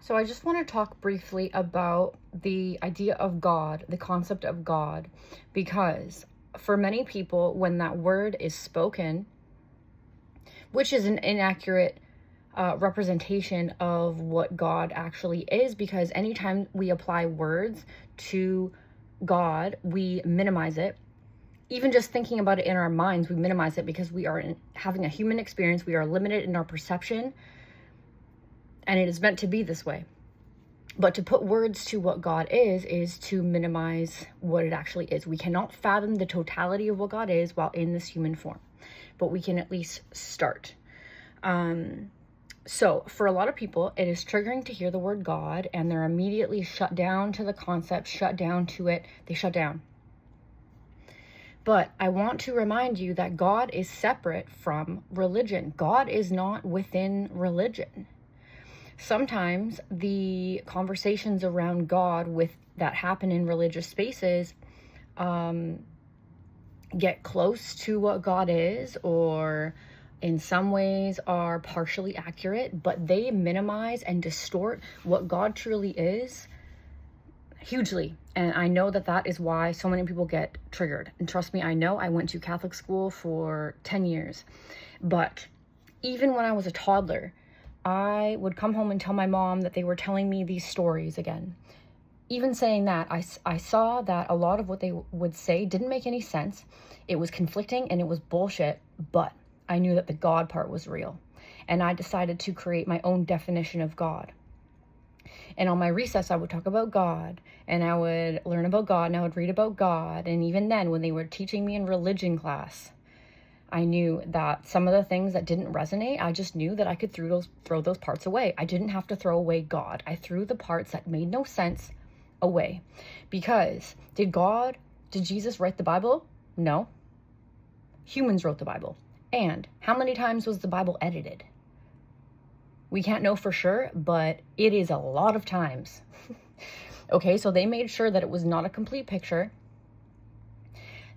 So I just want to talk briefly about the idea of God, the concept of God, because for many people, when that word is spoken, which is an inaccurate representation of what God actually is, because anytime we apply words to God, we minimize it. Even just thinking about it in our minds, we minimize it because we are having a human experience. We are limited in our perception, and it is meant to be this way. But to put words to what God is to minimize what it actually is. We cannot fathom the totality of what God is while in this human form, but we can at least start. So for a lot of people, it is triggering to hear the word God, and they're immediately shut down to the concept, shut down to it. They shut down. But I want to remind you that God is separate from religion. God is not within religion. Sometimes the conversations around God that happen in religious spaces get close to what God is, or in some ways are partially accurate, but they minimize and distort what God truly is hugely. And I know that is why so many people get triggered. And trust me, I know. I went to Catholic school for 10 years. But even when I was a toddler, I would come home and tell my mom that they were telling me these stories again. Even saying that, I saw that a lot of what they would say didn't make any sense. It was conflicting and it was bullshit, but I knew that the God part was real. And I decided to create my own definition of God. And on my recess, I would talk about God, and I would learn about God, and I would read about God. And even then, when they were teaching me in religion class, I knew that some of the things that didn't resonate, I just knew that I could throw those parts away. I didn't have to throw away God. I threw the parts that made no sense away. Because did Jesus write the Bible? No. Humans wrote the Bible. And how many times was the Bible edited? We can't know for sure, but it is a lot of times. Okay, so they made sure that it was not a complete picture,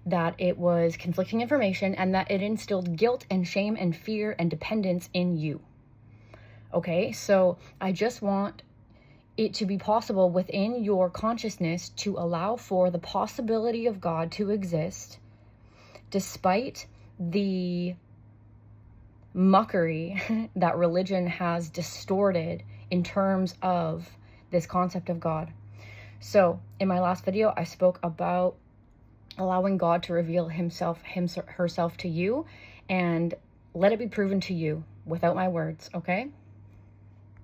that it was conflicting information, and that it instilled guilt and shame and fear and dependence in you. Okay, so I just want it to be possible within your consciousness to allow for the possibility of God to exist, despite the muckery that religion has distorted in terms of this concept of God. So in my last video, I spoke about allowing God to reveal herself to you, and let it be proven to you without my words, okay?